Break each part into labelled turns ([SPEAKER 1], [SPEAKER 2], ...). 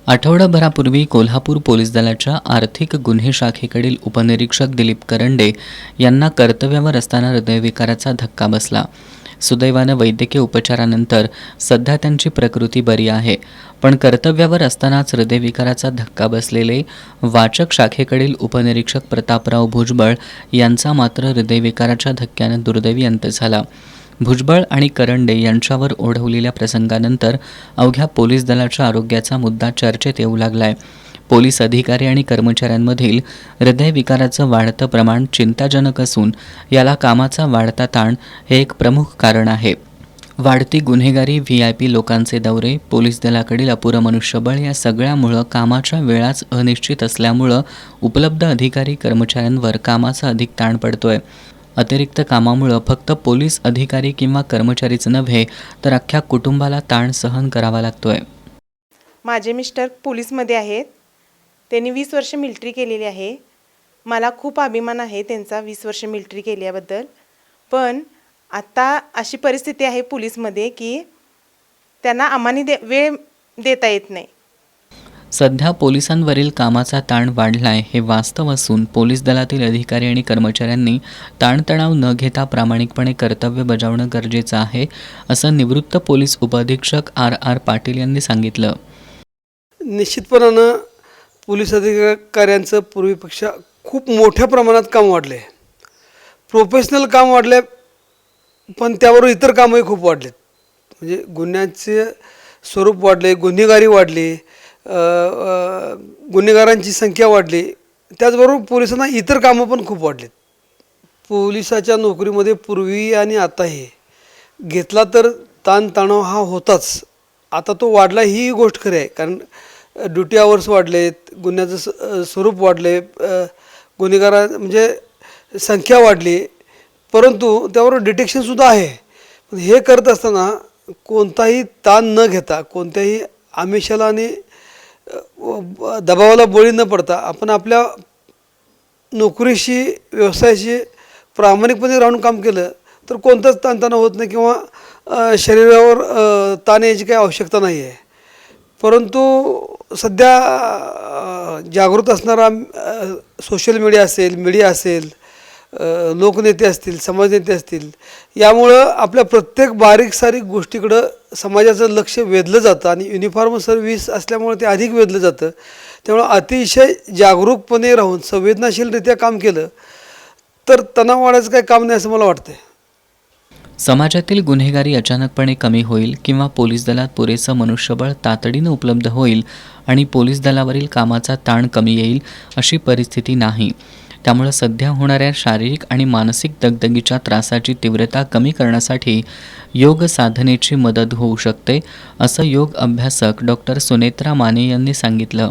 [SPEAKER 1] आठवडाभरापूर्वी Kolhapur police दलाच्या आर्थिक गुन्हे शाखेकडील उपनिरीक्षक दिलीप करंडे यांना कर्तव्यावर असताना हृदयविकाराचा धक्का बसला. सुदैवानं वैद्यकीय उपचारानंतर सध्या त्यांची प्रकृती बरी आहे. पण कर्तव्यावर असतानाच हृदयविकाराचा धक्का बसलेले वाचक शाखेकडील उपनिरीक्षक प्रतापराव भुजबळ यांचा मात्र हृदयविकाराच्या धक्क्यानं दुर्दैवी अंत झाला. भुजबळ आणि करंडे यांच्यावर ओढवलेल्या प्रसंगानंतर अवघ्या पोलीस दलाच्या आरोग्याचा मुद्दा चर्चेत येऊ लागलाय. पोलीस अधिकारी आणि कर्मचाऱ्यांमधील हृदयविकाराचं वाढतं प्रमाण चिंताजनक असून याला कामाचा वाढता ताण हे एक प्रमुख कारण आहे. वाढती गुन्हेगारी, VIP लोकांचे दौरे, पोलीस दलाकडील अपुरं मनुष्यबळ या सगळ्यामुळं कामाच्या वेळाच अनिश्चित असल्यामुळं उपलब्ध अधिकारी कर्मचाऱ्यांवर कामाचा अधिक ताण पडतोय. अतिरिक्त कामामुळं फक्त पोलीस अधिकारी किंवा कर्मचारीच नव्हे तर अख्ख्या कुटुंबाला ताण सहन करावा लागतोय.
[SPEAKER 2] माझे मिस्टर पोलीसमध्ये आहेत. त्यांनी 20 वर्ष मिलिटरी केलेली आहे. मला खूप अभिमान आहे त्यांचा 20 वर्ष मिलिटरी केल्याबद्दल. पण आता अशी परिस्थिती आहे पोलीसमध्ये की त्यांना आम्हाने वेळ देता येत नाही.
[SPEAKER 1] सध्या पोलिसांवरील कामाचा ताण वाढलाय हे वास्तव असून पोलीस दलातील अधिकारी आणि कर्मचाऱ्यांनी ताणतणाव न घेता प्रामाणिकपणे कर्तव्य बजावणं गरजेचं आहे, असं निवृत्त पोलीस उपअधीक्षक RR पाटील यांनी सांगितलं.
[SPEAKER 3] निश्चितपणानं पोलीस अधिकाऱ्यांचं पूर्वीपेक्षा खूप मोठ्या प्रमाणात काम वाढले. प्रोफेशनल काम वाढले, पण त्याबरोबर इतर कामही खूप वाढलेत. म्हणजे गुन्ह्याचे स्वरूप वाढले, गुन्हेगारी वाढली, गुन्हेगारांची संख्या वाढली. त्याचबरोबर पोलिसांना इतर कामं पण खूप वाढलीत. पोलिसाच्या नोकरीमध्ये पूर्वी आणि आताही घेतला तर ताणतणाव हा होताच. आता तो वाढला ही गोष्ट खरी आहे, कारण ड्युटी आवर्स वाढलेत, गुन्ह्याचं स्वरूप वाढले, गुन्हेगारा म्हणजे संख्या वाढली, परंतु त्यावर डिटेक्शनसुद्धा आहे. हे करत असताना कोणताही ताण न घेता, कोणत्याही आमिषाला आणि दबावाला बळी न पडता आपण आपल्या नोकरीशी, व्यवसायाशी प्रामाणिकपणे राहून काम केलं तर कोणताच ताणतणाव होत नाही किंवा शरीरावर ताण यायची काही आवश्यकता नाही आहे. परंतु सध्या जागृत असणारा सोशल मीडिया असेल, लोकनेते असतील, समाजनेते असतील, यामुळं आपल्या प्रत्येक बारीक सारीक गोष्टीकडं समाजाचं लक्ष वेधलं जातं आणि युनिफॉर्म सर्व्हिस असल्यामुळे ते अधिक वेधलं जातं. त्यामुळं अतिशय जागरूकपणे राहून संवेदनाशीलरित्या काम केलं तर तणाव वाढायचं काही काम नाही असं मला वाटतं.
[SPEAKER 1] समाजातील गुन्हेगारी अचानकपणे कमी होईल किंवा पोलीस दलात पुरेसं मनुष्यबळ तातडीनं उपलब्ध होईल आणि पोलीस दलावरील कामाचा ताण कमी येईल अशी परिस्थिती नाही. त्यामुळे सध्या होणाऱ्या शारीरिक आणि मानसिक दगदगीच्या त्रासाची तीव्रता कमी करण्यासाठी योग साधनेची मदत होऊ शकते, असं योग अभ्यासक डॉक्टर सुनेत्रा माने यांनी सांगितलं.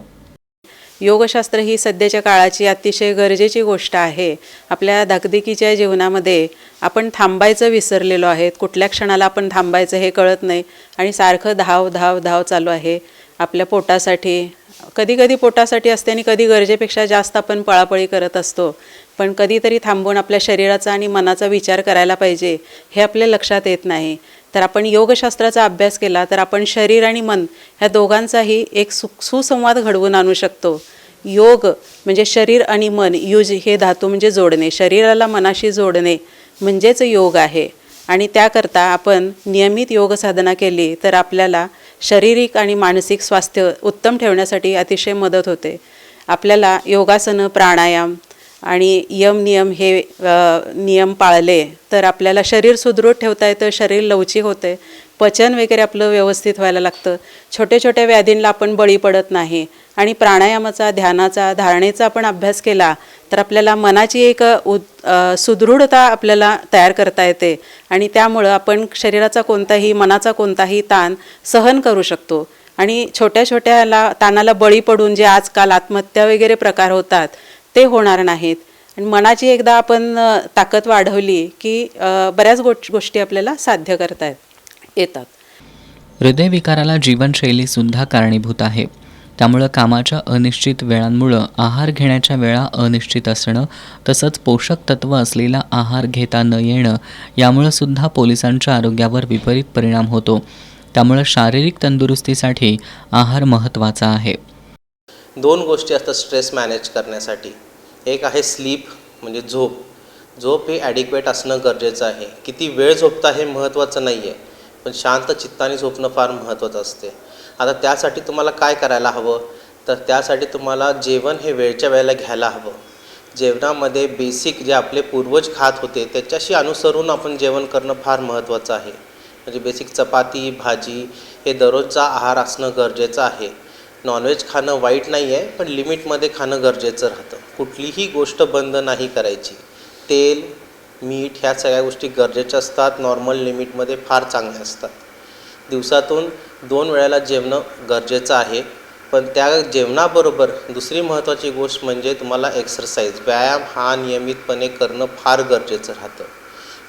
[SPEAKER 4] योगशास्त्र ही सध्याच्या काळाची अतिशय गरजेची गोष्ट आहे. आपल्या धगधगीच्या जीवनामध्ये आपण थांबायचं विसरलेलो आहे. कुठल्या क्षणाला आपण थांबायचं हे कळत नाही आणि सारखं धाव धाव धाव चालू आहे आपल्या पोटासाठी. कधी पोटासाठी असते आणि कधी गरजेपेक्षा जास्त आपण पळापळी करत असतो. पण कधीतरी थांबून आपल्या शरीराचा आणि मनाचा विचार करायला पाहिजे, हे आपल्या लक्षात येत नाही. तर आपण योगशास्त्राचा अभ्यास केला तर आपण शरीर आणि मन ह्या दोघांचाही एक सुसंवाद घडवून आणू शकतो. योग म्हणजे शरीर आणि मन, युज हे धातू म्हणजे जोडणे, शरीराला मनाशी जोडणे म्हणजेच योग आहे. आणि त्याकरता आपण नियमित योग साधना केली तर आपल्याला शारीरिक आणि मानसिक स्वास्थ्य उत्तम ठेवण्यासाठी अतिशय मदत होते. आपल्याला योगासनं, प्राणायाम आणि नियम हे नियम पाळले तर आपल्याला शरीर सुदृढ ठेवता येतं, शरीर लवचिक होते, पचन वगैरे आपलं व्यवस्थित व्हायला लागतं. छोट्या व्याधींना आपण बळी पडत नाही. आणि प्राणायामाचा, ध्यानाचा, धारणेचा आपण अभ्यास केला तर आपल्याला मनाची एक सुदृढता आपल्याला तयार करता येते आणि त्यामुळं आपण शरीराचा कोणताही, मनाचा कोणताही ताण सहन करू शकतो. आणि छोट्या ताणाला बळी पडून जे आजकाल आत्महत्या वगैरे प्रकार होतात ते होणार नाहीत. आणि मनाची एकदा आपण ताकद वाढवली की बऱ्याच गोष्टी आपल्याला साध्य करता येतात.
[SPEAKER 1] हृदयविकाराला जीवनशैलीसुद्धा कारणीभूत आहे. त्यामुळं कामाच्या अनिश्चित वेळांमुळं आहार घेण्याच्या वेळा अनिश्चित असणं, तसंच पोषक तत्व असलेला आहार घेता न येणं यामुळं सुद्धा पोलिसांच्या आरोग्यावर विपरीत परिणाम होतो. त्यामुळं शारीरिक तंदुरुस्तीसाठी आहार महत्त्वाचा आहे.
[SPEAKER 5] 2 गोष्टी असतात स्ट्रेस मॅनेज करण्यासाठी. एक आहे स्लीप म्हणजे झोप. झोप ही ॲडिक्वेट असणं गरजेचं आहे. किती वेळ झोपता हे महत्त्वाचं नाही आहे, पण शांत चित्ताने झोपणं फार महत्त्वाचं असते. आता त्यासाठी तुम्हाला काय करायला हवं, तर त्यासाठी तुम्हाला जेवण हे वेळच्या वेळेला घ्यायला हवं. जेवणामध्ये बेसिक जे आपले पूर्वज खात होते त्याच्याशी अनुसरून आपण जेवण करणं फार महत्त्वाचं आहे. म्हणजे बेसिक चपाती, भाजी हे दररोजचा आहार असणं गरजेचं आहे. नॉनव्हेज खाणं वाईट नाही आहे, पण लिमिटमध्ये खाणं गरजेचं राहतं. कुठलीही गोष्ट बंद नाही करायची. तेल, मीठ ह्या सगळ्या गोष्टी गरजेच्या असतात, नॉर्मल लिमिटमध्ये फार चांगल्या असतात. दिवसातून 2 वेळेला जेवणं गरजेचं आहे. पण त्या जेवणाबरोबर दुसरी महत्त्वाची गोष्ट म्हणजे तुम्हाला एक्सरसाइज, व्यायाम हा नियमितपणे करणं फार गरजेचं राहतं.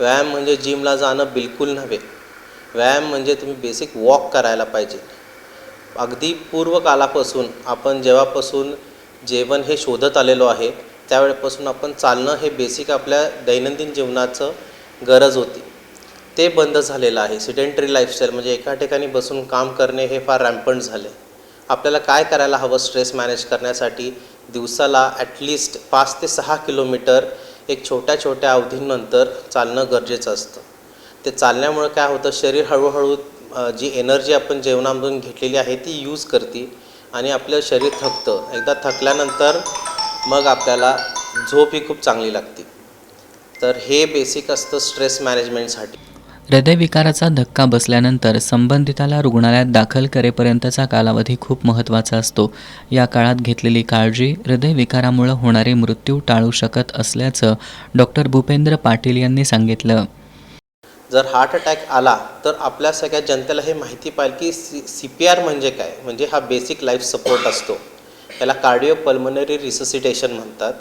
[SPEAKER 5] व्यायाम म्हणजे जिमला जाणं बिलकुल नव्हे. व्यायाम म्हणजे तुम्ही बेसिक वॉक करायला पाहिजे. अगदी पूर्वकालापासून आपण जेव्हापासून जेवण हे शोधत आलेलो आहे त्यावेळेपासून आपण चालणं हे बेसिक आपल्या दैनंदिन जीवनाचं गरज होती. ते बंद झालेलं आहे. सिडेंटरी लाईफस्टाईल म्हणजे एका ठिकाणी बसून काम करणे हे फार रॅम्पंट झाले. आपल्याला काय करायला हवं स्ट्रेस मॅनेज करण्यासाठी, दिवसाला ॲटलिस्ट 5 ते 6 किलोमीटर एक छोट्या छोट्या अवधींनंतर चालणं गरजेचं असतं. ते चालण्यामुळे काय होतं, शरीर हळूहळू जी एनर्जी आपण जेवणामधून घेतलेली आहे ती यूज करते आणि आपलं शरीर थकतं. एकदा थकल्यानंतर मग आपल्याला झोप ही खूप चांगली लागते. तर हे बेसिक असतं स्ट्रेस मॅनेजमेंटसाठी.
[SPEAKER 1] हृदयविकाराचा धक्का बसल्यानंतर संबंधिताला रुग्णालयात दाखल करेपर्यंतचा कालावधी खूप महत्त्वाचा असतो. या काळात घेतलेली काळजी हृदयविकारामुळे होणारे मृत्यू टाळू शकत असल्याचं डॉक्टर भूपेंद्र पाटील यांनी सांगितलं.
[SPEAKER 5] जर हार्ट अटॅक आला तर आपल्या सगळ्या जनतेला हे माहिती पाहिजे की CPR म्हणजे काय. म्हणजे हा बेसिक लाईफ सपोर्ट असतो. याला कार्डिओ पल्मनरी रिससिटेशन म्हणतात.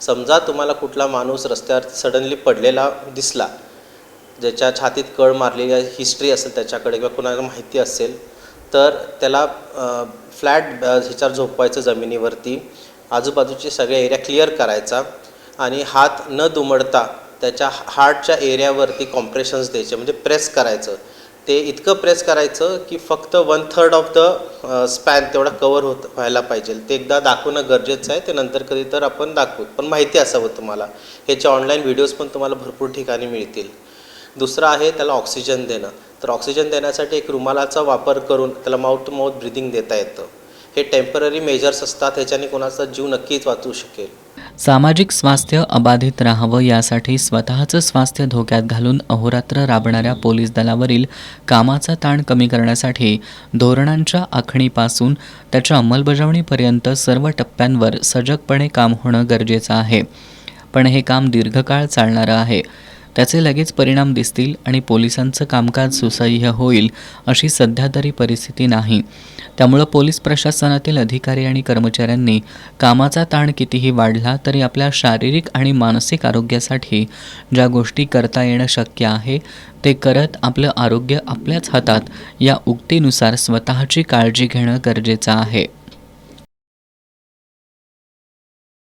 [SPEAKER 5] समजा तुम्हाला कुठला माणूस रस्त्यावर सडनली पडलेला दिसला, ज्याच्या छातीत कळ मारलेली हिस्ट्री असेल त्याच्याकडे किंवा कुणाला माहिती असेल, तर त्याला फ्लॅट ह्याच्यावर झोपवायचं जमिनीवरती. आजूबाजूचे सगळे एरिया क्लिअर करायचा आणि हात न दुमडता त्याच्या हार्टच्या एरियावरती कॉम्प्रेशन्स द्यायचे, म्हणजे प्रेस करायचं. ते इतकं प्रेस करायचं की फक्त 1/3 ऑफ द स्पॅन तेवढा कवर व्हायला पाहिजे. ते एकदा दाखवणं गरजेचं आहे. ते नंतर कधी तर आपण दाखवू, पण माहिती असावं तुम्हाला. ह्याचे ऑनलाईन व्हिडिओज पण तुम्हाला भरपूर ठिकाणी मिळतील. दुसरं आहे त्याला ऑक्सिजन देणं. तर ऑक्सिजन देण्यासाठी एक रुमालाचा वापर करून त्याला माउथ टू माउथ ब्रिदिंग देता येतं. हे टेम्पररी मेजर्स असतात. ह्याच्याने कोणाचा जीव नक्कीच वाचू शकेल.
[SPEAKER 1] सामाजिक स्वास्थ्य अबाधित राहावं यासाठी स्वतःचं स्वास्थ्य धोक्यात घालून अहोरात्र राबणाऱ्या पोलीस दलावरील कामाचा ताण कमी करण्यासाठी धोरणांच्या आखणीपासून त्याच्या अंमलबजावणीपर्यंत सर्व टप्प्यांवर सजगपणे काम होणं गरजेचं आहे. पण हे काम दीर्घकाळ चालणारं आहे. त्याचे लगेच परिणाम दिसतील आणि पोलिसांचं कामकाज सुसह्य होईल अशी सध्या तरी परिस्थिती नाही. त्यामुळं पोलीस प्रशासनातील अधिकारी आणि कर्मचाऱ्यांनी कामाचा ताण कितीही वाढला तरी आपल्या शारीरिक आणि मानसिक आरोग्यासाठी ज्या गोष्टी करता येणं शक्य आहे ते करत आपलं आरोग्य आपल्याच हातात या उक्तीनुसार स्वतःची काळजी घेणं गरजेचं आहे.